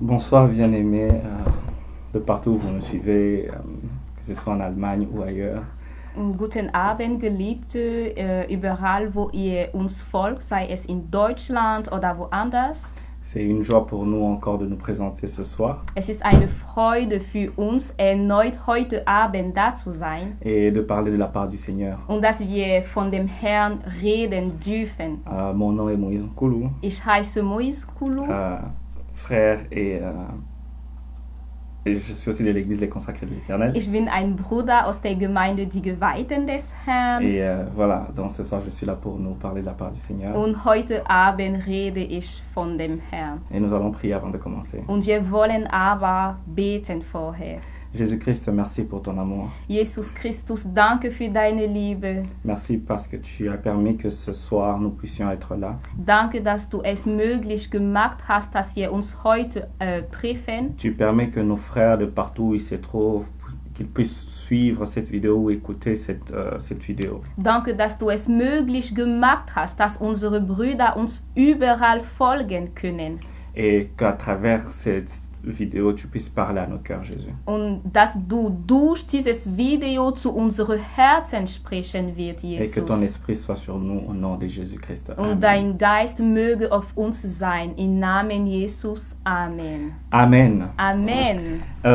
Bonsoir bien-aimés, de partout où vous nous suivez, que ce soit en Allemagne ou ailleurs. Guten Abend, Geliebte, überall, wo ihr uns folgt, sei es in Deutschland oder woanders. C'est une joie pour nous encore de nous présenter ce soir Es ist eine Freude für uns, erneut heute Abend da zu sein et de parler de la part du Seigneur. und dass wir von dem Herrn reden dürfen. Mon nom est Moïse Nkoulou, Ich heiße Moïse Koulou. frère et je suis aussi de l'église Les Consacrés de l'Éternel. Ich bin ein Bruder aus der Gemeinde Die Geweihten des Herrn. Et voilà, donc ce soir je suis là pour nous parler de la part du Seigneur. Und heute Abend rede ich von dem Herrn. Et nous allons prier avant de commencer. Und wir wollen aber beten vorher. Jésus-Christ, merci pour ton amour. Jesus Christus, danke für deine Liebe. Merci parce que tu as permis que ce soir nous puissions être là. Danke, dass du es möglich gemacht hast, dass wir uns heute treffen. Tu permets que nos frères de partout où ils se trouvent, qu'ils puissent suivre cette vidéo ou écouter cette vidéo. Danke, dass du es möglich gemacht hast, dass unsere Brüder uns überall folgen können. Et qu'à travers cette vidéo, tu puisses parler à nos cœurs, Jésus. Und dass du durch dieses Video zu unseren Herzen sprechen wird, Et que ton Jesus. esprit soit sur nous au nom de Jésus-Christ. Und Amen. dein Geist möge auf uns sein. Im Namen Jesus. Amen. Amen. Amen.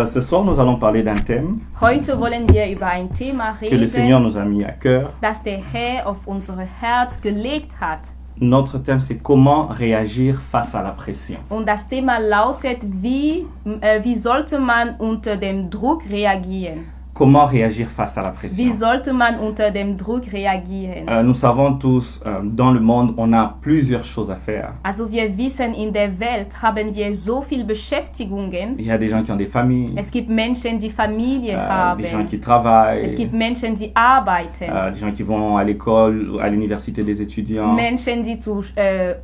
Ce soir, nous allons parler d'un thème Heute wollen wir über ein Thema que le Seigneur reden, nous a mis à cœur. das der Herr auf unser Herz gelegt hat. Notre thème, c'est comment réagir face à la pression. Und das Thema lautet, wie sollte man unter dem Druck reagieren? Comment réagir face à la Wie pression? sollte man unter dem Druck reagieren? Nous savons tous, dans le monde, on a plusieurs choses à faire. Also wir wissen, in der Welt haben wir so viele Beschäftigungen. Il y a des gens qui ont des familles, Es gibt Menschen, die Familie des gens haben. qui travaillent, Es gibt Menschen, die arbeiten. des gens qui vont à l'école, à l'université des étudiants. Menschen, die zur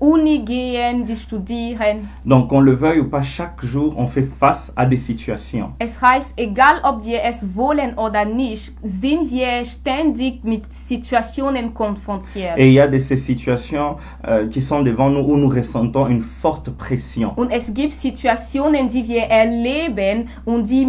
Uni gehen, die studieren. Donc, qu'on le veuille ou pas, chaque jour, on fait face à des situations. Es heißt, egal ob wir es wollen oder nicht, sind wir ständig mit Situationen konfrontiert. Et il y a de ces situations qui sont devant nous où nous ressentons une forte pression. Und es gibt Situationen, die wir erleben und die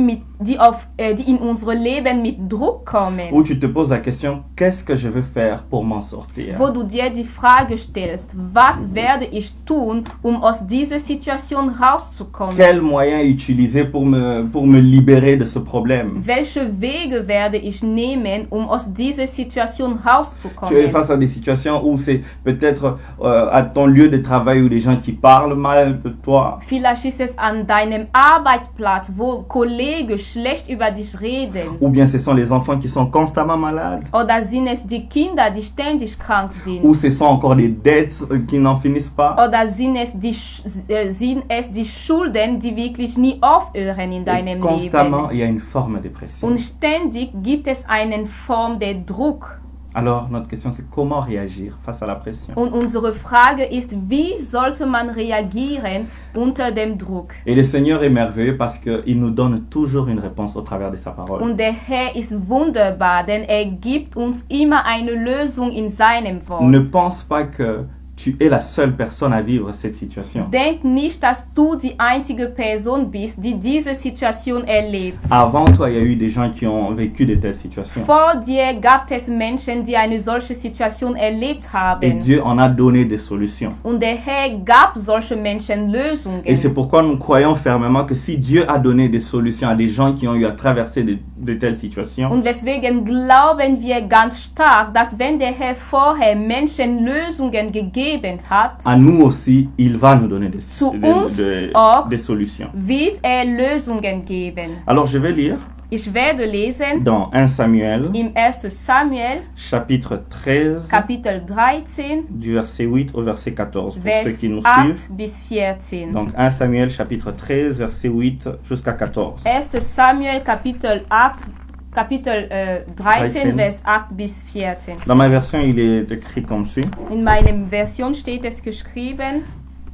in unser Leben mit Druck kommen. Où tu te poses la question, qu'est-ce que je veux faire pour m'en sortir? Wo du dir die Frage stellst, was werde ich tun, aus dieser Situation rauszukommen? Quels moyens utiliser pour me libérer de ce problème? Welche Wege werde ich nehmen, aus dieser Situation Tu es rauszukommen? face à des situations où c'est peut-être à ton lieu de travail où des gens qui parlent mal de toi. Vielleicht ist es an deinem Arbeitsplatz, wo Kollegen schlecht über dich reden. Ou bien ce sont les enfants qui sont constamment malades. Oder sind es die Kinder, die ständig krank sind? Ou ce sont encore des dettes qui n'en finissent pas. Oder sind es die Schulden, die wirklich nie aufhören in Et deinem constamment, Leben? il y a une forme de pression. Und ständig gibt es eine Form der Druck. Alors, notre question, c'est comment réagir face à la pression? Und unsere Frage ist, wie sollte man reagieren unter dem Druck? Et le Seigneur est merveilleux parce qu'il nous donne toujours une réponse au travers de sa parole. Und der Herr ist wunderbar, denn er gibt uns immer eine Lösung in seinem Wort. Ne pense pas que tu es la seule personne à vivre cette situation. Denk nicht, dass du die einzige Person bist, die diese Situation erlebt. Avant toi, il y a eu des gens qui ont vécu de telles situations. Vor dir gab es Menschen, die eine solche Situation erlebt Et haben. Dieu en a donné des solutions. Und der Herr gab solche Menschen Et Lösungen. c'est pourquoi nous croyons fermement que si Dieu a donné des solutions à des gens qui ont eu à traverser de telles situations, Und deswegen glauben wir ganz stark, dass wenn der Herr vorher Menschen Lösungen gegeben hat, à nous aussi, il va nous donner Zu uns auch des solutions. wird er Lösungen geben. Alors je vais lire Ich werde lesen dans 1 Samuel, im 1. Samuel, chapitre 13, Kapitel 13, du verset 8 au verset 14, pour ceux Vers qui nous suivent. 8 bis 14. Donc 1 Samuel, chapitre 13, verset 8 jusqu'à 14. 1. Samuel, Kapitel 13, 13. Vers 8 bis 14. Dans ma version, il est écrit comme suit. In meiner Version steht es geschrieben: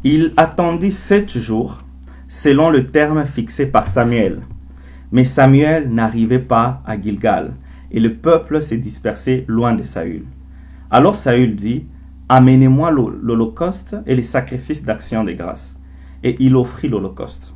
Il attendit 7 jours, selon le terme fixé par Samuel. Mais Samuel n'arrivait pas à Gilgal, et le peuple s'est dispersé loin de Saül. Alors Saül dit, « Amenez-moi l'holocauste et les sacrifices d'action de grâce. » Et il offrit l'holocauste.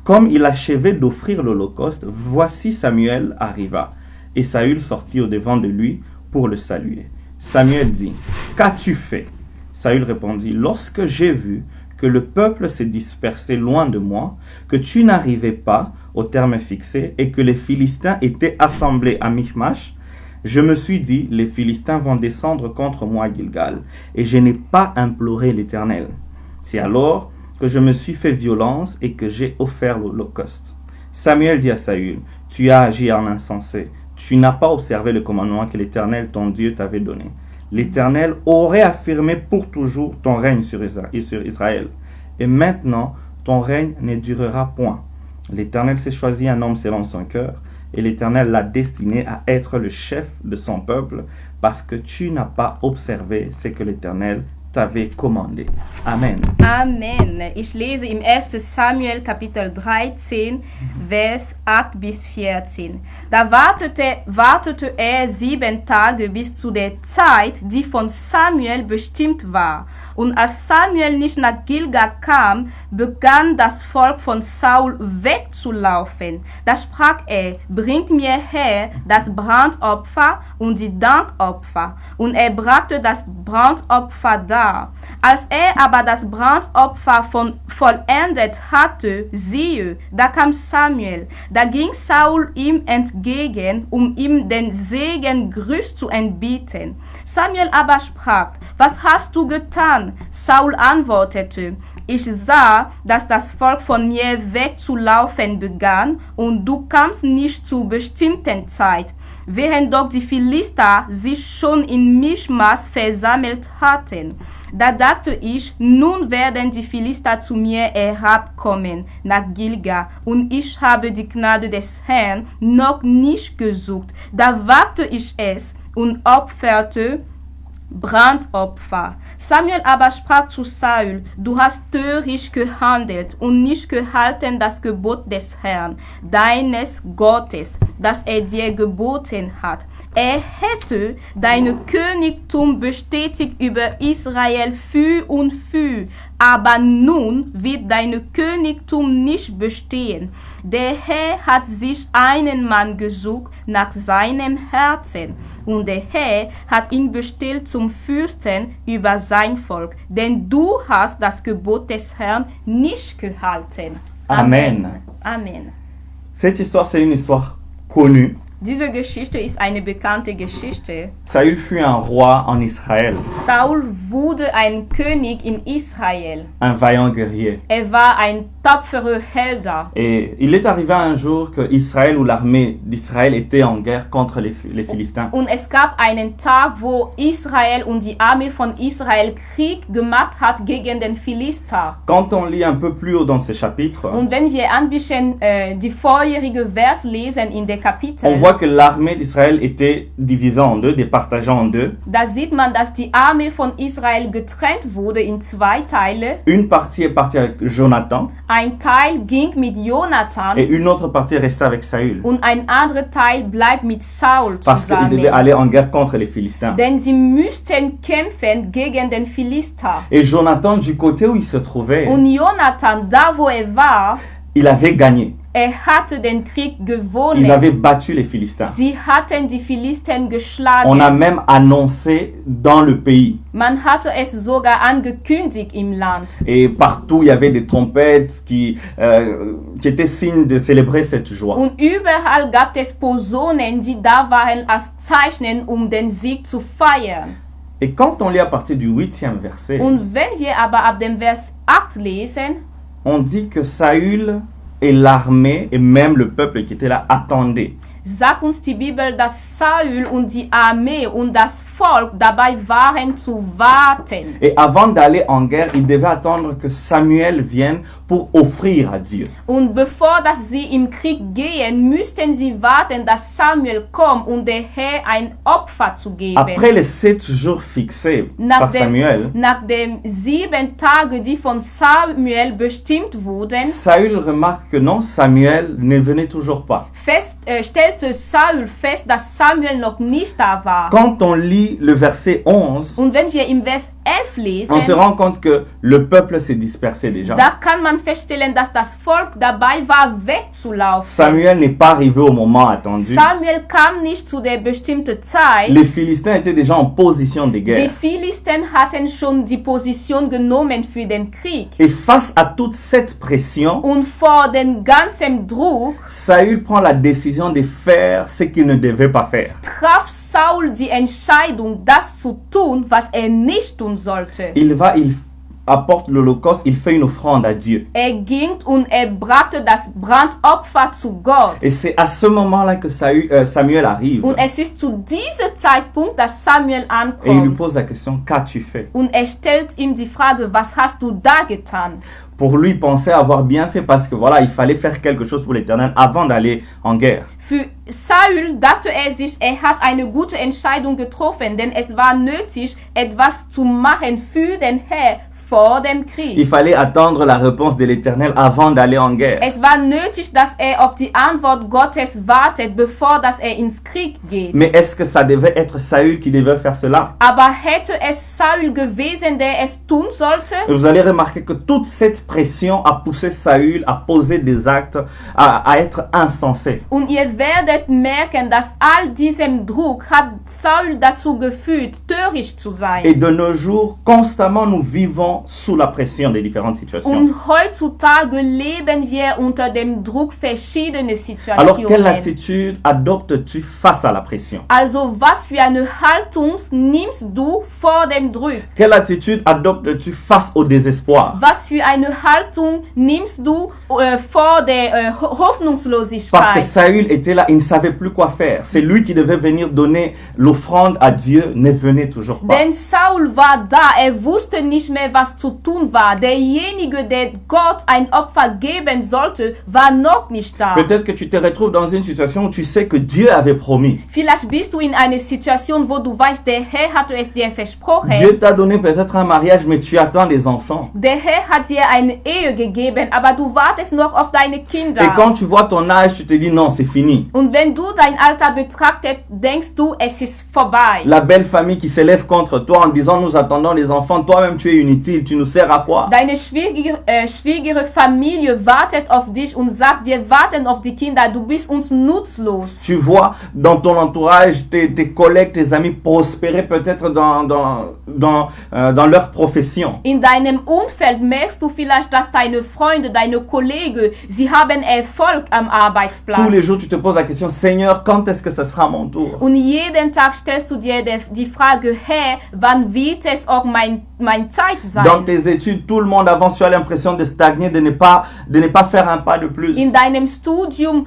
Comme il achevait d'offrir l'holocauste, voici Samuel arriva, et Saül sortit au-devant de lui pour le saluer. Samuel dit, « Qu'as-tu fait » Saül répondit, « Lorsque j'ai vu que le peuple s'est dispersé loin de moi, que tu n'arrivais pas au terme fixé, et que les Philistins étaient assemblés à Michmash, je me suis dit, les Philistins vont descendre contre moi à Gilgal, et je n'ai pas imploré l'Éternel. C'est alors que je me suis fait violence et que j'ai offert l'holocauste. » Samuel dit à Saül, « Tu as agi en insensé. Tu n'as pas observé le commandement que l'Éternel, ton Dieu, t'avait donné. L'Éternel aurait affirmé pour toujours ton règne sur Israël. Et maintenant, ton règne ne durera point. L'Éternel s'est choisi un homme selon son cœur, et l'Éternel l'a destiné à être le chef de son peuple, parce que tu n'as pas observé ce que l'Éternel t'avait commandé. Amen. Amen. Ich lese im 1. Samuel Kapitel 13, Vers 8 bis 14. Da wartete er 7 Tage bis zu der Zeit, die von Samuel bestimmt war. Und als Samuel nicht nach Gilgal kam, begann das Volk von Saul wegzulaufen. Da sprach er, bringt mir her das Brandopfer und die Dankopfer. Und er brachte das Brandopfer dar. Als er aber das Brandopfer vollendet hatte, siehe, da kam Samuel. Da ging Saul ihm entgegen, um ihm den Segengruß zu entbieten. Samuel aber sprach, was hast du getan? Saul antwortete, ich sah, dass das Volk von mir wegzulaufen begann, und du kamst nicht zur bestimmten Zeit, während doch die Philister sich schon in Michmas versammelt hatten. Da dachte ich, nun werden die Philister zu mir herabkommen nach Gilgal, und ich habe die Gnade des Herrn noch nicht gesucht. Da wagte ich es und opferte Brandopfer. Samuel aber sprach zu Saul, du hast töricht gehandelt und nicht gehalten das Gebot des Herrn, deines Gottes, das er dir geboten hat. Er hätte dein Königtum bestätigt über Israel für und für, aber nun wird dein Königtum nicht bestehen. Der Herr hat sich einen Mann gesucht nach seinem Herzen, und der Herr hat ihn bestellt zum Fürsten über sein Volk, denn du hast das Gebot des Herrn nicht gehalten. Amen. Amen. Cette histoire, c'est une histoire connue. Diese Geschichte ist eine bekannte Geschichte. Saül fut un roi en Israël, Saul wurde ein König in Israel. un vaillant guerrier. Er war ein tapferer Helder. Et il est arrivé un jour que Israël ou l'armée d'Israël était en guerre contre les Philistins. Und es gab einen Tag, wo Israel und die Armee von Israel Krieg gemacht hat gegen den Philister. Quand on lit un peu plus haut dans ces chapitres, Und wenn wir ein bisschen die vorherige Vers lesen in der on Kapitel, voit que l'armée d'Israël était divisée en deux, départagée en deux. da sieht man, dass die Armee von Israel getrennt wurde in 2 Teile. Une partie est partie avec Jonathan Ein Teil ging mit Jonathan et une autre partie est restée avec Saül. und ein anderer Teil bleibt mit Saul Parce qu'il devait zusammen. aller en guerre contre les Philistins. Denn sie müssten kämpfen gegen den Philister. Et Jonathan, du côté où il se trouvait, Und Jonathan, da wo er war, il avait gagné. er hatte den Krieg Ils gewonnen. avaient battu les Philistins. Sie hatten die Philisten On a geschlagen. même annoncé dans le pays. Man hatte es sogar angekündigt im Land. Et partout, il y avait des trompettes qui étaient signe de célébrer cette joie. Und überall gab es Posaunen, die da waren als Zeichen, um den Sieg zu feiern. Et quand on lit à partir du 8e verset, Und wenn wir aber ab dem Vers 8 lesen, on dit que Saül et l'armée et même le peuple qui était là attendaient. sagt uns die Bibel, dass Saul und die Armee und das Volk dabei waren zu warten. Et avant d'aller en guerre, ils devaient attendre que Samuel vienne pour offrir à Dieu. Und bevor dass sie im Krieg gehen, müssten sie warten, dass Samuel kommt, um der Herr ein Opfer zu geben. Après les 7 jours fixés par Samuel, nach den 7 Tagen, die von Samuel bestimmt wurden, Saül remarque que non, Samuel ne venait toujours pas. stellte Saul fest, dass Samuel noch nicht da war. Quand on lit le verset 11, Und wenn wir im Vers 11 lesen, on se rend compte que le peuple s'est dispersé déjà. da kann man feststellen, dass das Volk dabei war, wegzulaufen. Samuel n'est pas arrivé au moment attendu. Samuel kam nicht zu der bestimmten Zeit. Les Philistins étaient déjà en position de Die guerre. Philisten hatten schon die Position genommen für den Krieg. Et face à toute cette pression, Und vor dem ganzen Druck Saül prend la décision de faire ce qu'il ne devait pas faire. traf Saul die Entscheidung, das zu tun, was nicht tun sollte. Il apporte l'Holocauste, il fait une offrande à Dieu. Ging und brachte das Brandopfer zu Gott. Et c'est à ce moment-là que Samuel arrive. Und es ist zu diesem Zeitpunkt, dass Samuel Et il lui ankommt. pose la question, qu'as-tu fait? Und stellt ihm die Frage, was hast du da getan? Pour lui, il pensait avoir bien fait parce que voilà, il fallait faire quelque chose pour l'Éternel avant d'aller en guerre. Für Saul dachte sich, hat eine gute Entscheidung getroffen, denn es war nötig, etwas zu machen für den Herr vor dem Krieg. Il fallait attendre la réponse de l'Éternel avant d'aller en guerre. Es war nötig, dass auf die Antwort Gottes wartet, bevor dass ins Krieg geht. Mais est-ce que ça devait être Saül qui devait faire cela? Aber hätte es Saul gewesen, der es tun sollte? Et vous allez remarquer que toute cette pression a poussé Saül à poser des actes, à être insensé. Und ihr werdet merken, dass all diesem Druck hat Saul dazu geführt, töricht zu sein. Et de nos jours, constamment, nous vivons sous la pression des différentes situations. Und heutzutage leben wir unter dem Druck verschiedener Alors, quelle Situationen. attitude adoptes-tu face à la pression? Also, was für eine Haltung nimmst du vor dem Druck? Quelle attitude adoptes-tu face au désespoir? Was für eine Haltung nimmst du vor der Parce que Hoffnungslosigkeit? Saül était là, il ne savait plus quoi faire. C'est lui qui devait venir donner l'offrande à Dieu, ne venait toujours pas. Denn Saul war da, wusste nicht mehr, was zu tun war. Derjenige, der Gott ein Opfer geben sollte, war noch nicht da. Peut-être que tu te retrouves dans une situation où tu sais que Dieu avait promis. Vielleicht bist du in einer Situation, wo du weißt, der Herr hat es dir versprochen. Dieu t'a donné peut-être un mariage, mais tu attends des enfants. Der Herr hat dir eine Ehe gegeben, aber du wartest noch auf deine Kinder. Et quand tu vois ton âge, tu te dis non, c'est fini. Und wenn du dein Alter betrachtest, denkst du, es ist vorbei. La belle famille qui s'élève contre toi en disant nous attendons les enfants, toi-même tu es inutile, tu nous sers à quoi? Deine schwierige Familie wartet auf dich und sagt, wir warten auf die Kinder, du bist uns nutzlos. Tu vois dans ton entourage tes collègues, tes amis prospérer peut-être dans leur profession. In deinem Umfeld merkst du vielleicht, dass deine Freunde, deine Kollegen, sie haben Erfolg am Arbeitsplatz. Tous les jours tu te poses la question, Seigneur, quand est-ce que ce sera mon tour? Und jeden Tag stellst du dir die Frage, Herr, wann wird es auch mein Zeit sein? Dans tes études, tout le monde avance, tu as l'impression de stagner, de ne pas faire un pas de plus. In deinem Studium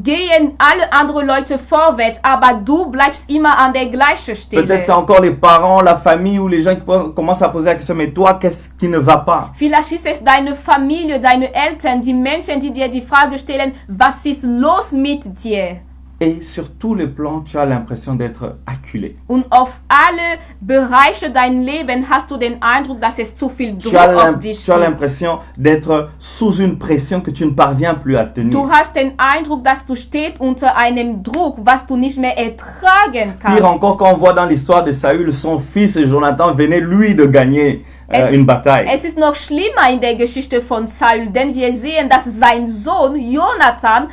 gehen alle anderen Leute vorwärts, aber du bleibst immer an der gleichen Stelle. Peut-être c'est encore les parents, la famille ou les gens qui commencent à poser la question, mais toi, qu'est-ce qui ne va pas? Vielleicht ist es deine Familie, deine Eltern, die Menschen, die dir die Frage stellen, was ist los mit dir? Et sur tous les plans, tu as l'impression d'être acculé. Und auf alle Bereiche dein Leben hast du den Eindruck, dass es zu viel Druck Tu as auf dich gibt. l'impression d'être sous une pression que tu ne parviens plus à tenir. Du hast den Eindruck, dass du stehst unter einem Druck, was du nicht mehr ertragen kannst. Pire encore, quand on voit dans l'histoire de Saül, son fils Jonathan venait lui de gagner une bataille. Es ist noch schlimmer in der Geschichte von Saul, denn wir sehen, dass sein Sohn Jonathan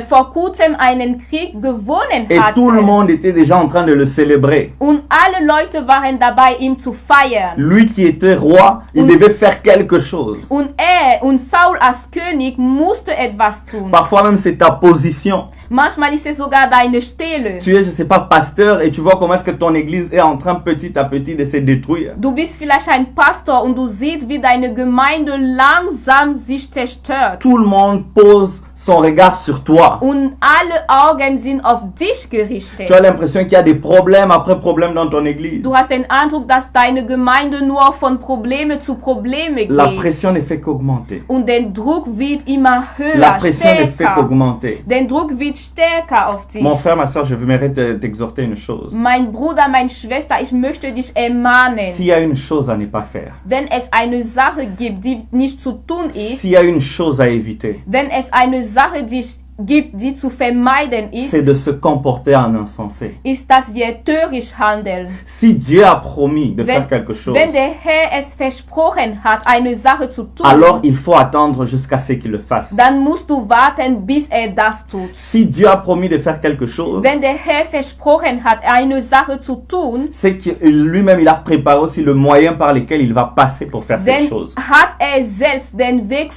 vor kurzem einen Krieg gewonnen Et hatte. tout le monde était déjà en train de le célébrer. Und alle Leute waren dabei, ihn zu feiern. Lui qui était roi, il devait faire quelque chose. Und Saul als König musste etwas tun. Parfois même c'est ta position. Manchmal ist es sogar deine Stelle. Tu es, je sais pas, pasteur et tu vois comment est-ce que ton église est en train petit à petit de se détruire. Du bist vielleicht ein Pastor und du siehst, wie deine Gemeinde langsam sich zerstört. Tout le monde pose son regard sur toi. Und alle Augen sind auf dich gerichtet. Tu as l'impression qu'il y a des problèmes après problèmes dans ton église. Du hast den Eindruck, dass deine Gemeinde nur von Probleme zu Probleme La geht. pression ne fait qu'augmenter. Und der Druck wird immer höher, La pression ne fait stärker. qu'augmenter. Der Druck wird stärker auf dich. Mon frère, ma soeur, je voudrais t'exhorter une chose. Mein Bruder, meine Schwester, ich möchte dich ermahnen. S'il y a une chose à ne pas faire, Wenn es eine Sache gibt, die nicht zu tun ist, s'il y a une chose à éviter, wenn es eine Sache gibt, die zu vermeiden c'est ist, de se comporter en insensé. ist, dass wir töricht handeln. Si Dieu a promis de faire quelque chose, Wenn der Herr es versprochen hat, eine Sache zu tun, alors il faut attendre jusqu'à ce qu'il le fasse. dann musst du warten, bis er das tut. Si Dieu a promis de faire quelque chose, Wenn der Herr versprochen hat, eine Sache zu tun, c'est que lui-même il a préparé aussi le moyen par lequel il va passer pour faire cette dann chose. hat er selbst den Weg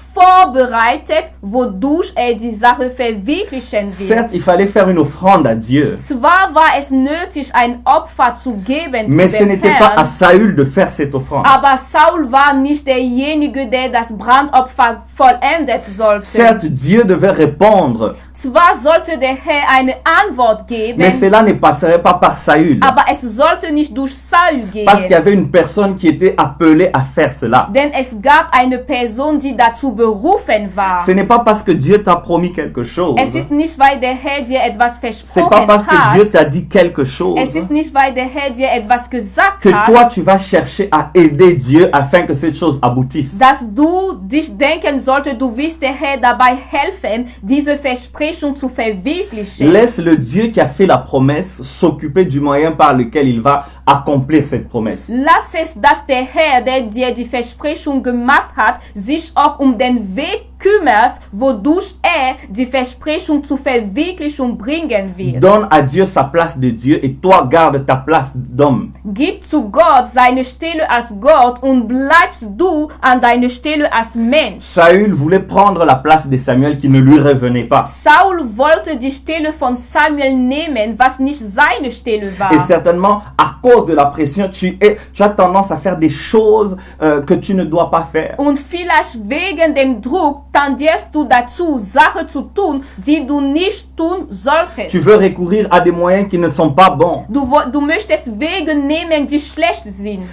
vorbereitet, wodurch er die Sache verwirklichen Certes, il wird. fallait faire une offrande à Dieu, Zwar war es nötig, ein Opfer zu geben mais zu ce dem n'était pas à Herrn, Saül de faire cette offrande. aber Saul war nicht derjenige, der das Brandopfer vollendet sollte. Certes, Dieu devait répondre, Zwar sollte der Herr eine Antwort geben, mais cela ne passerait pas par Saül, aber es sollte nicht durch Saul gehen. parce qu'il y avait une personne qui était appelée à faire cela. Denn es gab eine Person, die dazu berufen war. Ce n'est pas parce que Dieu t'a promis quelque chose, Es ist nicht, weil der Herr dir etwas c'est pas versprochen parce que Dieu hat. t'a dit quelque chose Es ist nicht, weil der Herr dir etwas gesagt que toi hat, tu vas chercher à aider Dieu afin que cette chose aboutisse. dass du dich denken solltest, du wirst der Herr dabei helfen, diese Versprechung zu verwirklichen. Laisse le Dieu qui a fait la promesse s'occuper du moyen par lequel il va accomplir cette promesse. Lass es, dass der Herr, der dir die Versprechung gemacht hat, sich auch um den Weg kümmerst, wodurch er die Versprechung zur Verwirklichung bringen wird. Donne à Dieu sa place de Dieu et toi garde ta place d'homme. Gib zu Gott seine Stelle als Gott und bleibst du an deiner Stelle als Mensch. Saül voulait prendre la place de Samuel qui ne lui revenait pas. Saul wollte die Stelle von Samuel nehmen, was nicht seine Stelle war. Et certainement, à cause de la pression, tu as tendance à faire des choses que tu ne dois pas faire. Und vielleicht wegen dem Druck tendierst du dazu, Sachen zu tun, die du nicht tun solltest. Tu veux recourir à des moyens qui ne sont pas bons. Du möchtest Wege nehmen, die schlecht sind.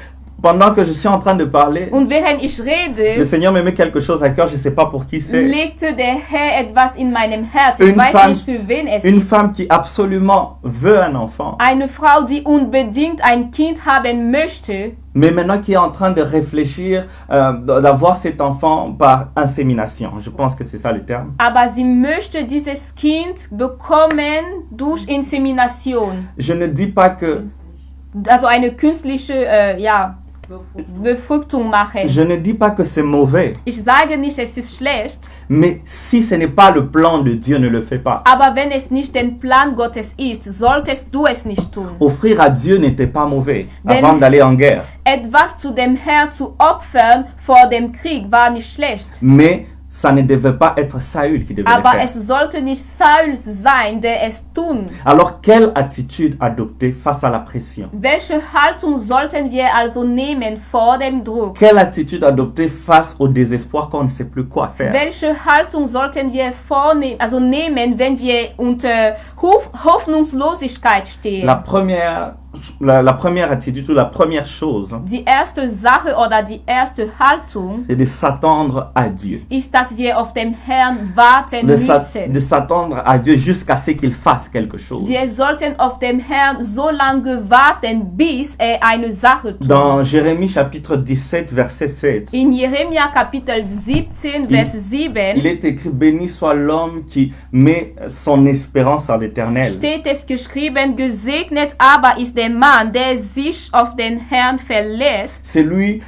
Pendant que je suis en train de parler, Und während ich le rede, Seigneur me met quelque chose à cœur, je ne sais pas pour qui c'est. legte der Herr etwas in meinem Herz. Ich Une weiß femme- nicht, für wen es Une ist. femme qui absolument veut un enfant, Eine Frau, die unbedingt ein Kind haben möchte, mais maintenant qui est en train de réfléchir d'avoir cet enfant par insémination. Je pense que c'est ça le terme. aber sie möchte dieses Kind bekommen durch Insemination. Je ne dis pas que Also eine künstliche Befruchtung machen. je ne dis pas que c'est mauvais, Ich sage nicht, es ist schlecht, mais si ce n'est pas le plan de Dieu, ne le fais pas. aber wenn es nicht den Plan Gottes ist, solltest du es nicht tun. Offrir à Dieu n'était pas mauvais Denn- avant d'aller en guerre, Etwas zu dem Herrn zu opfern vor dem Krieg war nicht schlecht. mais ça ne devait pas être Saül qui devait le Aber faire. es sollte nicht Saul sein, der es tun. Alors, quelle attitude adopter face à la pression? Welche Haltung sollten wir also nehmen vor dem Druck? Quelle attitude adopter face au désespoir quand on ne sait plus quoi faire? Welche Haltung sollten wir nehmen, wenn wir unter Hoffnungslosigkeit stehen? La première attitude ou la première chose, Die erste Sache oder die erste Haltung c'est de s'attendre à Dieu. ist, dass wir auf den Herrn warten De müssen. s'attendre à Dieu jusqu'à ce qu'il fasse quelque chose. Wir sollten auf den Herrn so lange warten, bis er eine Sache tut. Dans Jérémie chapitre 17, verset 7, In Jeremia Kapitel 17, Vers 7 il est écrit: béni soit l'homme qui met son espérance en l'Éternel. steht es geschrieben, gesegnet aber ist der Mann, der sich auf den Herrn verlässt C'est lui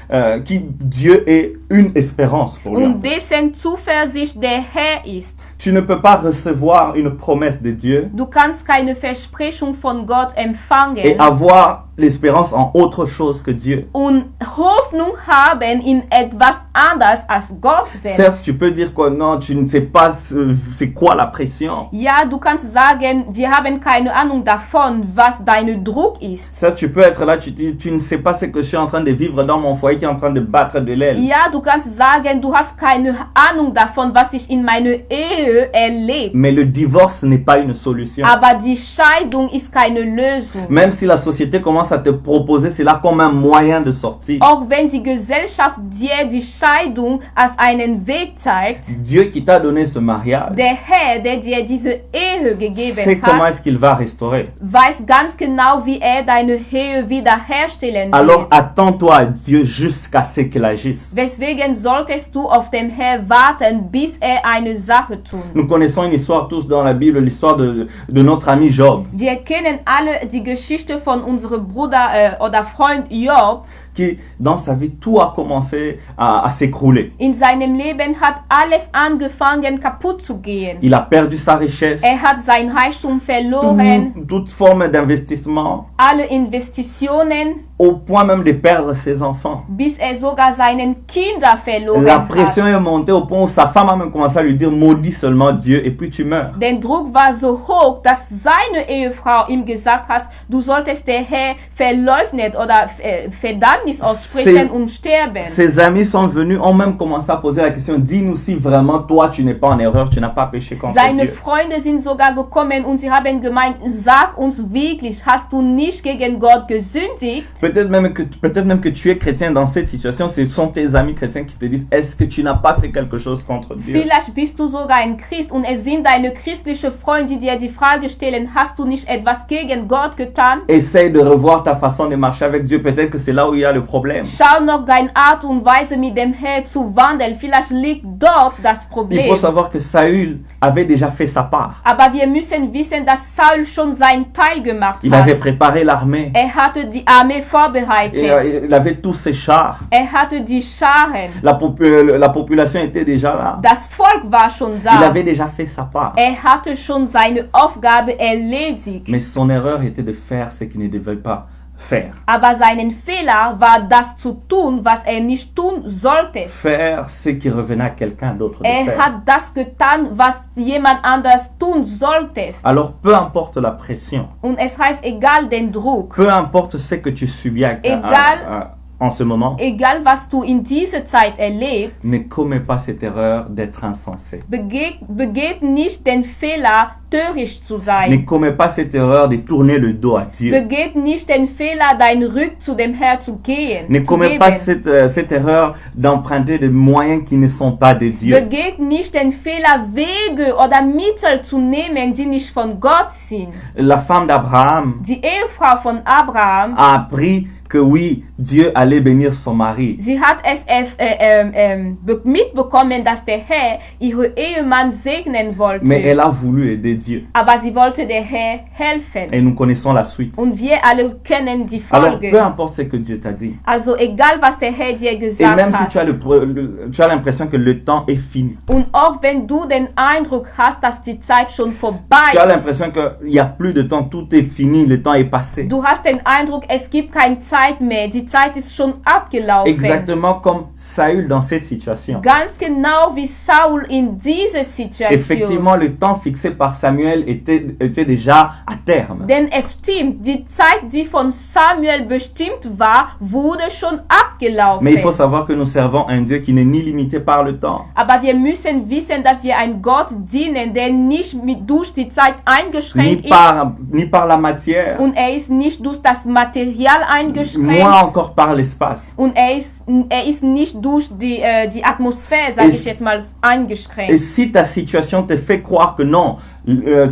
qui, Dieu est une espérance pour lui. und dessen Zuversicht der Herr ist. Tu ne peux pas recevoir une promesse de Dieu Du kannst keine Versprechung von Gott et empfangen avoir l'espérance en autre chose que Dieu. und Hoffnung haben in etwas anders als Gott Certes, selbst. tu peux dire que non, tu ne sais pas c'est quoi la pression. Ja, du kannst sagen, wir haben keine Ahnung davon, was dein Druck ist. Certes, tu peux être là, tu dis, tu ne sais pas ce que je suis en train de vivre dans mon foyer qui est en train de battre de l'aile. Ja, du kannst sagen, du hast keine Ahnung davon, was ich in meiner Ehe erlebt. Mais le divorce n'est pas une solution. Aber die Scheidung ist keine Lösung. Même si la société commence à te proposer cela comme un moyen de sortir. Auch wenn die Gesellschaft dir die Scheidung als einen Weg zeigt, Dieu qui t'a donné ce mariage der Herr, der dir diese Ehe sait gegeben comment hat, est-ce qu'il va restaurer. weiß ganz genau, wie er deine Ehe wiederherstellen Alors wird. attends-toi à Dieu jusqu'à ce qu'il agisse. Weswegen Deswegen solltest du auf den Herrn warten, bis eine Sache tut. Nous connaissons une histoire tous dans la Bible, l'histoire de notre ami Job, Wir kennen alle die Geschichte von unserem Bruder oder Freund Job. qui dans sa vie tout a commencé à s'écrouler. In seinem Leben hat alles angefangen kaputt zu gehen. Il a perdu sa richesse, Hat sein Reichtum verloren, toute forme d'investissement, alle Investitionen, au point même de perdre ses enfants. bis sogar seinen Kinder verloren La hat. pression est montée au point où sa femme a même commencé à lui dire maudis seulement Dieu et puis tu meurs. Der Druck war so hoch, dass seine Ehefrau ihm gesagt hat, du solltest der Herr verleugnet oder Verdammnis aussprechen und sterben. Ses amis sont venus, ont même commencé à poser la question, dis-nous si vraiment toi tu n'es pas en erreur, tu n'as pas péché contre Seine Dieu. Freunde sind sogar gekommen und sie haben gemeint, sag uns wirklich, hast du nicht gegen Gott gesündigt? Peut-être même que tu es chrétien dans cette situation, ce sont tes amis chrétiens qui te disent, est-ce que tu n'as pas fait quelque chose contre Dieu? Vielleicht bist du sogar ein Christ und es sind deine christlichen Freunde, die dir die Frage stellen, hast du nicht etwas gegen Gott getan? Essaye de revoir ta façon de marcher avec Dieu, peut-être que c'est là où il y a le problème. Schau noch deine Art und Weise mit dem Herrn zu wandeln, vielleicht liegt dort das Il Problem. faut savoir que Saül avait déjà fait sa part. Aber wir müssen wissen, dass Saul schon seinen Teil gemacht Il avait hat. préparé l'armée. Hatte die Armee vorbereitet. Il avait tous ses chars. Hatte die Scharen. La population était déjà là. Das Volk war schon Il da. avait déjà fait sa part. Hatte schon seine Aufgabe erledigt. Mais son erreur était de faire ce qu'il ne devait pas faire. Aber seinen Fehler war das zu tun, was nicht tun sollte. Faire ce qui revenait à quelqu'un d'autre de faire. Hat das getan, was jemand anders tun sollte. Alors peu importe la pression. Und es heißt, egal den Druck. Peu importe ce que tu subis en ce moment. Egal was du in dieser Zeit erlebst. Ne commets pas cette erreur d'être insensé. Begeht nicht den Fehler, töricht zu sein. Ne commets pas cette erreur de tourner le dos à Dieu. Begeht nicht den Fehler, dein Rück zu dem Herrn zu gehen. Ne commets pas cette erreur d'emprunter des moyens qui ne sont pas de Dieu. Begeht nicht den Fehler, Wege oder Mittel zu nehmen, die nicht von Gott sind. La femme d'Abraham, die Ehefrau von Abraham, a appris que oui, Dieu allait bénir son mari. Sie hat es mitbekommen, dass der Herr ihren Ehemann segnen wollte. Mais elle a voulu aider Dieu. Aber sie wollte der Herr helfen. Et nous connaissons la suite. Und wir alle kennen die Folge. Alors, peu importe ce que Dieu t'a dit. Also egal, was der Herr dir gesagt hat. Et même si hat. tu as l'impression que le temps est fini. Und auch wenn du den Eindruck hast, dass die Zeit schon vorbei ist. Tu as l'impression qu'il n'y a plus de temps, tout est fini, le temps est passé. Du hast den Eindruck, es gibt keine Zeit mehr, die Zeit ist schon abgelaufen. Exactement comme Saül dans cette situation. Ganz genau wie Saul in dieser Situation. Effectivement, le temps fixé par Samuel était déjà à terme. Denn es stimmt, die Zeit, die von Samuel bestimmt war, wurde schon abgelaufen. Mais il faut savoir que nous servons un Dieu qui n'est ni limité par le temps. Aber wir müssen wissen, dass wir einen Gott dienen, der nicht durch die Zeit eingeschränkt ni par la matière. Und ist nicht durch das Material eingeschränkt. Moins encore par l'espace. Und ist nicht durch die Atmosphäre, sage ich jetzt mal, eingeschränkt. Et si ta situation te fait croire que non,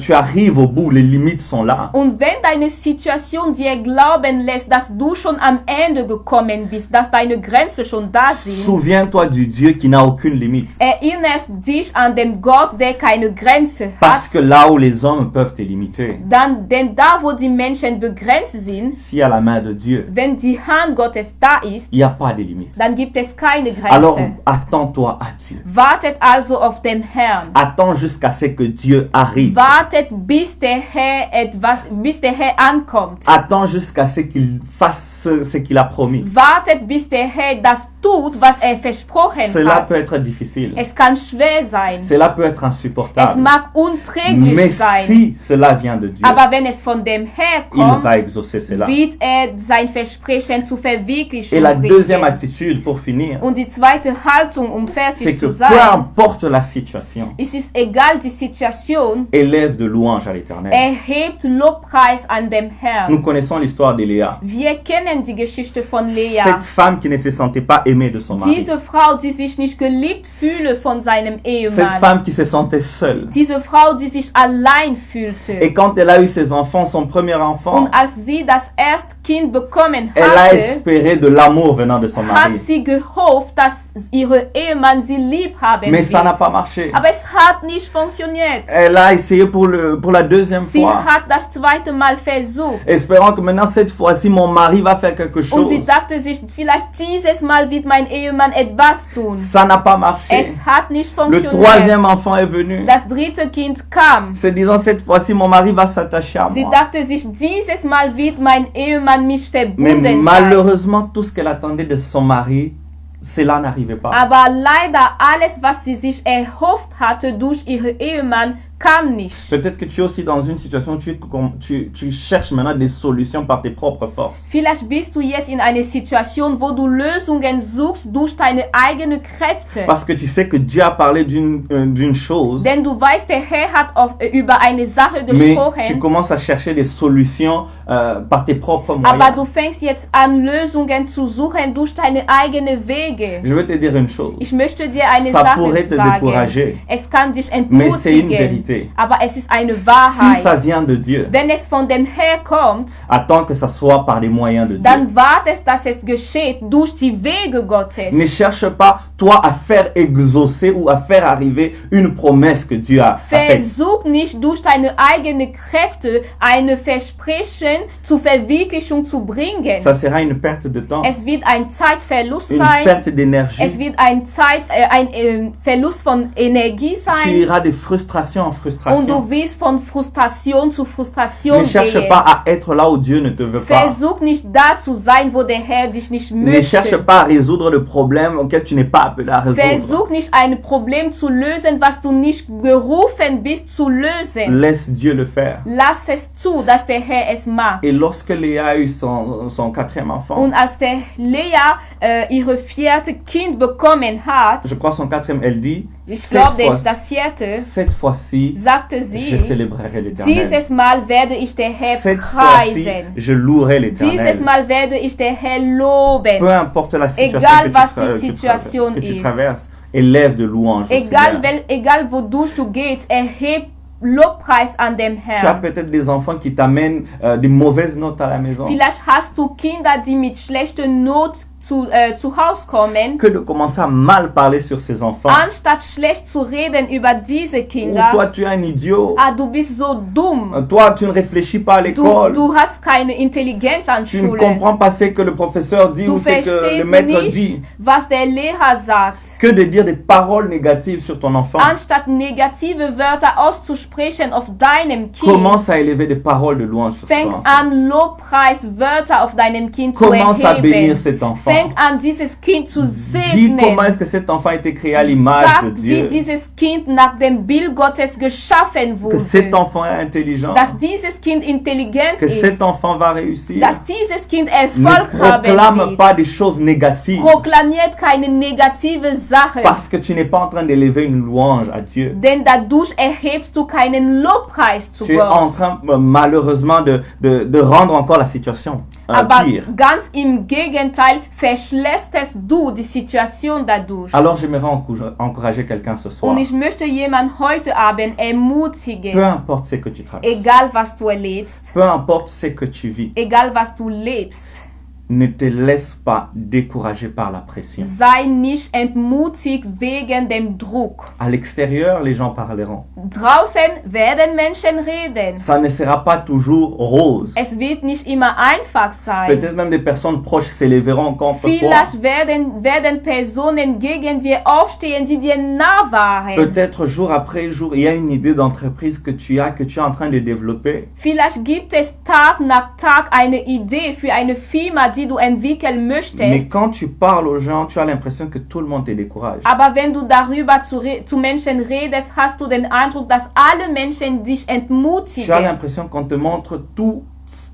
tu arrives au bout, les limites sont là. Und wenn deine Situation dir glauben lässt, dass du schon am Ende gekommen bist, dass deine Grenzen schon da sind. Souviens-toi du Dieu qui n'a aucune limite. Erinnerst dich an den Gott, der keine Grenze hat. Parce que là où les hommes peuvent te limiter. Denn da, wo die Menschen begrenzt sind, s'il y a la main de Dieu, wenn die Hand Gottes da ist, il n'y a pas de limite. Dann gibt es keine Grenze. Alors attends-toi à Dieu. Wartet also auf den Herrn. Attends jusqu'à ce que Dieu arrive. Wartet, bis der Herr ankommt. Attends jusqu'à ce qu'il fasse ce qu'il a promis. Wartet, bis der Herr das tut, was versprochen Cela hat. peut être difficile. Es kann schwer sein. Cela peut être insupportable. Es mag unträglich Mais sein. si cela vient de Dieu, aber wenn es von dem Herr il kommt, va exaucer cela. wird sein Versprechen zu verwirklichen Et la bringen. deuxième attitude pour finir, Und die zweite Haltung, c'est fertig que zu sein, peu importe la situation, es ist egal die Situation, élève de louange à l'Éternel. erhebt Lobpreis an dem Herrn. Nous connaissons l'histoire de Léa. Wir kennen die Geschichte von Lea. Cette femme qui ne se sentait pas aimée de son mari. Diese Frau, die sich nicht geliebt fühlte von seinem Cette Ehemann. femme qui se sentait seule. Diese Frau, die sich allein fühlte. Et quand elle a eu ses enfants, son premier enfant, Und als sie das erste Kind bekommen Elle a hatte, espéré de l'amour venant de son hat mari. sie gehofft, dass ihre Ehemann sie lieb haben Mais ça n'a wird. pas marché. Aber es hat nicht funktioniert. Elle a essayé pour la deuxième Sie fois, hat das zweite Mal versucht. espérant que maintenant, cette fois-ci, mon mari va faire quelque Und chose. sie dachte sich, vielleicht dieses Mal wird mein Ehemann etwas tun. Ça n'a pas marché. Es hat nicht Le funktioniert. troisième enfant est venu. Das dritte Kind kam. Se disant, cette fois-ci, mon mari va s'attacher à Sie moi. dachte sich, dieses Mal wird mein Ehemann mich Mais verbunden sein. malheureusement, tout ce qu'elle attendait de son mari, cela n'arrivait pas. Aber leider alles, was sie sich erhofft hatte durch ihren Ehemann, kam nicht. Peut-être que tu es aussi dans une situation où tu cherches maintenant des solutions par tes propres forces. Vielleicht bist du jetzt in einer Situation, wo du Lösungen suchst durch deine eigenen Kräfte. Parce que tu sais que Dieu a parlé d'une chose, Denn du weißt, der Herr hat über eine Sache mais tu gesprochen, commences à chercher des solutions par tes propres aber moyens. du fängst jetzt an, Lösungen zu suchen durch deine eigenen Wege. Je veux te dire une chose, Ich möchte dir eine Ça Sache pourrait te sagen. décourager. Es kann dich Mais c'est une entmutigen, vérité. aber es ist eine Si ça Wahrheit. vient de Dieu, Wenn es von dem Herr kommt, attends que ça soit par les moyens de Dieu. dann wartest, dass es geschieht durch die Wege Gottes. Ne cherche pas, toi, à faire exaucer ou à faire arriver une promesse que Dieu a faite. Versuch nicht durch deine eigenen Kräfte eine Versprechen zur Verwirklichung zu bringen. Ça sera une perte de temps, Es wird ein Zeitverlust une sein. perte d'énergie. Es wird ein Verlust von Energie Tu sein. iras de frustration en Und frustration. du wirst von Frustration zu Frustration Ne cherche gehen. pas à être là où Dieu ne te veut pas. Versuch nicht da zu sein, wo der Herr dich nicht Ne cherche möchte. pas à résoudre le problème auquel tu n'es pas appelé à résoudre. Versuch nicht ein Problem zu lösen, was du nicht berufen bist zu lösen. Laisse Dieu le faire. Lass es zu, dass der Herr es macht. Et lorsque Léa a eu son quatrième enfant, Und als der Lea ihre vierte Kind bekommen hat, je crois son quatrième, elle dit, ich glaube, das vierte, cette fois-ci, sagte je sie, célébrerai l'Éternel. dieses Mal werde ich der Herr Cette fois-ci, preisen. je louerai Dieses l'Éternel. Mal werde ich der Herr Peu loben. importe la situation Egal, que was tu, die tra- que tu Situation tra- que tu ist. traverses, élève de louange. au Egal, Seigneur. egal wodurch du gehst, erheb Lobpreis an dem Tu as Herrn. peut-être des enfants qui t'amènent des mauvaises notes à la maison. Vielleicht hast du Kinder, die mit schlechter Not zu Hause kommen. Que de commencer à mal parler sur ces enfants. Anstatt schlecht zu reden über diese Ou Kinder, toi, tu es un idiot. du bist so dumm. Toi, tu ne réfléchis pas à Du, l'école. du hast keine Intelligenz an Tu ne Schule. comprends pas ce que le professeur dit Du ou ce que le verstehst maître nicht, dit. was der Lehrer sagt. Que de dire des paroles négatives sur ton enfant. Anstatt negative Wörter auszusprechen auf deinem Kind, Commence à élever des paroles de louange sur ton fäng enfant. an, Lobpreiswörter auf deinem Kind zu Commence à bénir erheben. cet enfant. Fäng an, dieses Kind zu Dis segnen. comment est-ce que cet enfant a été créé à l'image Sag, de wie Dieu. dieses Kind nach dem Bild Gottes geschaffen Que cet wurde. enfant est intelligent. Dass dieses Kind intelligent Que ist. cet enfant va réussir. Dass dieses Kind Ne Erfolg haben proclame pas wird. des choses négatives. Proklamiert keine negative Sache. Parce que tu n'es pas en train d'élever une louange à Dieu. Denn dadurch erhebst du keinen Lobpreis zu Tu es en Gott. train malheureusement de rendre encore la situation Aber pire. ganz im Gegenteil verschlechterst du die Situation dadurch. Alors j'aimerais encourager quelqu'un ce soir. Und ich möchte jemand heute Abend Peu ermutigen, importe ce que tu traverses. egal was du erlebst, Peu importe ce que tu vis. egal was du lebst, Ne te laisse pas décourager par la pression. sei nicht entmutigt wegen dem Druck. À l'extérieur, les gens parleront. Draußen werden Menschen reden. Ça ne sera pas toujours rose. Es wird nicht immer einfach sein. Peut-être même des personnes proches s'élèveront contre toi. Vielleicht werden Personen gegen dir aufstehen, die dir nah waren. Peut-être jour après jour, il y a une idée d'entreprise que tu es en train de développer. Vielleicht gibt es Tag nach Tag eine Idee für eine Firma, die du entwickeln Mais möchtest. quand tu parles aux gens, tu as l'impression que tout le monde te décourage. Aber wenn du darüber zu Menschen redest, hast du den Eindruck, dass alle Menschen dich Tu as entmutigen. l'impression qu'on te montre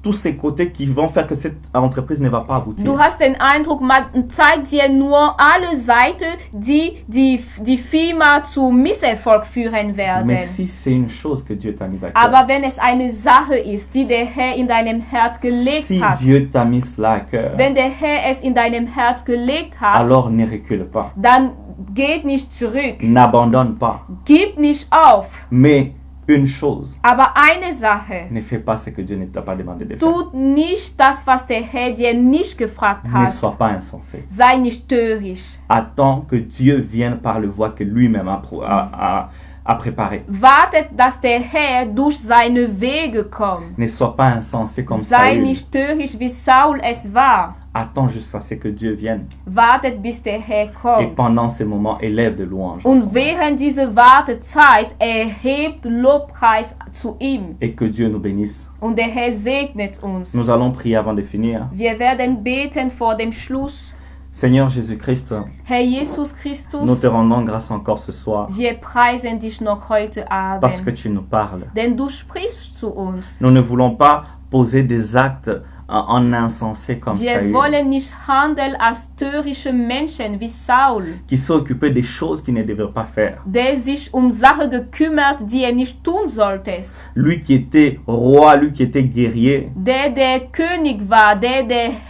tous ces côtés qui vont faire que cette entreprise ne va pas aboutir. Du hast den Eindruck, man zeigt dir nur alle Seiten, die Firma zu Misserfolg führen werden. Mais si c'est une chose que Dieu t'a mise à cœur, Aber wenn es eine Sache ist, die der Herr in deinem Herz gelegt si hat, Dieu t'a mis cela à cœur, wenn der Herr es in deinem Herz gelegt hat, alors ne recule pas. dann geht nicht zurück, N'abandonne pas. gib nicht auf. Mais une chose. Aber eine Sache, Ne fais pas ce que Dieu ne t'a pas demandé de faire. tut nicht das, was der Herr dir nicht gefragt Ne hat. sois pas insensé. Sei nicht töricht. Attends que Dieu vienne par le voie que lui-même a préparée. Wartet, dass der Herr durch seine Wege kommt. Ne sois pas insensé comme Sei Saül. nicht töricht, wie Saul es war. Attends juste à ce que Dieu vienne. Wartet, bis der Herr Et kommt. pendant ces moments, élève de louanges. Und während dieser Wartezeit erhebt Lobpreis zu ihm. Et que Dieu nous bénisse. Und der Herr segnet uns. Nous allons prier avant de finir. Wir werden beten vor dem Schluss. Seigneur Jésus-Christ, Herr Jesus nous te Christus, rendons grâce encore ce soir wir preisen dich noch heute parce que Abend. tu nous parles. Denn du sprichst zu uns. Nous ne voulons pas poser des actes en insensé comme Wir Saül, wollen nicht handeln als törichte Menschen wie Saul, qui s'est occupé des choses qu'il ne devait pas faire. der sich Sachen gekümmert, die nicht tun solltest. Lui qui était roi, lui qui était guerrier, Der König war, der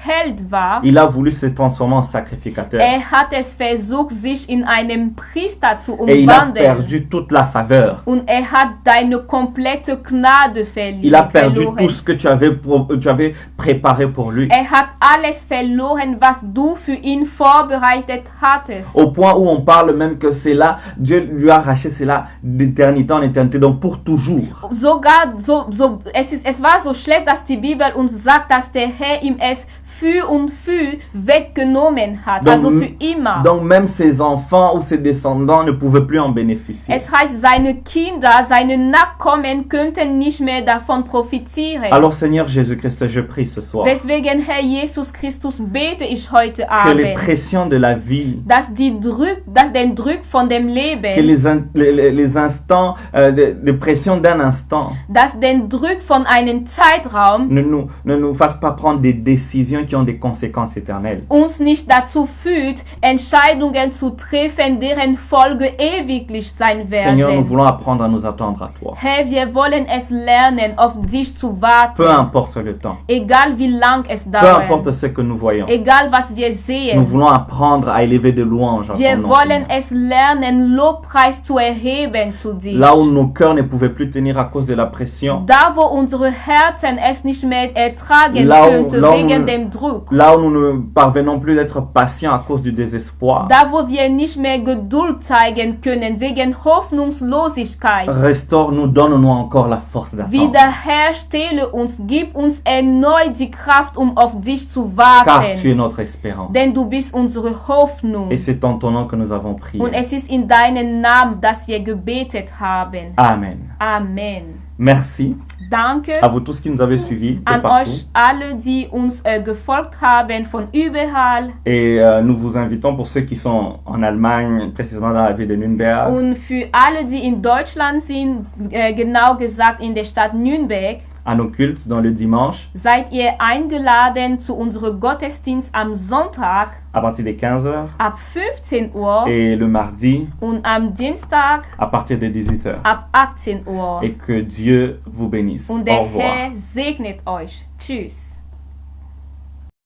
Held war, il a voulu se transformer en sacrificateur. hat es versucht, sich in einen Priester zu Et il a umwandeln. perdu toute la faveur. Und hat deine komplette Gnade Il a perdu verloren. tout ce que tu avais préparé pour lui. Hat alles verloren, was du für ihn vorbereitet hattest. Au point où on parle même que c'est là, Dieu lui a arraché cela d'éternité en éternité, donc pour toujours. Sogar es war so schlecht, dass die Bibel uns sagt, dass der Herr ihm es für und für weggenommen hat, also für immer. Donc même ses enfants ou ses descendants ne pouvaient plus en bénéficier. Es heißt, seine Kinder, seine Nachkommen könnten nicht mehr davon profitieren. Alors Seigneur Jésus-Christ, je prie ce soir Deswegen, Herr Jesus Christus, bete ich heute que les Abend, pressions de la vie, dass den Druck von dem Leben, que les instants de pression d'un instant dass den Druck von einem Zeitraum ne nous fassent pas prendre des décisions qui ont des conséquences éternelles. uns nicht dazu führt, Entscheidungen zu treffen, deren Folge ewiglich sein Seigneur, nous werden. voulons apprendre à nous attendre à toi. Herr, wir wollen es lernen, auf dich zu Peu warten, importe le temps, egal wie lang es peu dauert, importe ce que nous voyons. egal was wir Nous sehen. voulons apprendre à élever de louanges à Wir ton nom, wollen Seigneur. es lernen, Lobpreis zu erheben zu dir. Là où nos cœurs ne pouvaient plus tenir à cause de la pression, Da, wo unsere Herzen es nicht mehr ertragen Là où- könnten là où wegen nous- dem Druck. là où nous ne parvenons plus d'être patients à cause du désespoir, Da, wo wir nicht mehr Geduld zeigen können wegen Hoffnungslosigkeit. restaure-nous, donne-nous encore la force d'attendre. Wiederherstelle uns, gib uns erneut die Kraft, auf dich zu Car tu warten. es notre espérance. Denn du bist unsere Hoffnung. Et c'est en ton nom que nous avons prié. Und es ist in deinem Namen, dass wir gebetet haben. Amen. Amen. Merci Danke à vous tous qui nous avez suivis de an partout. euch alle, die uns gefolgt haben von überall. Et nous vous invitons, pour ceux qui sont en Allemagne, précisément dans la ville de Nürnberg, Und für alle, die in Deutschland sind, genau gesagt in der Stadt Nürnberg, à nos cultes dans le dimanche, seid ihr eingeladen zu unserem Gottesdienst am Sonntag à partir de 15h, ab 15 Uhr et le mardi, und am Dienstag à partir de 18h. ab 18 Uhr. Et que Dieu vous bénisse. Und Au der revoir. Herr segnet euch. Tschüss.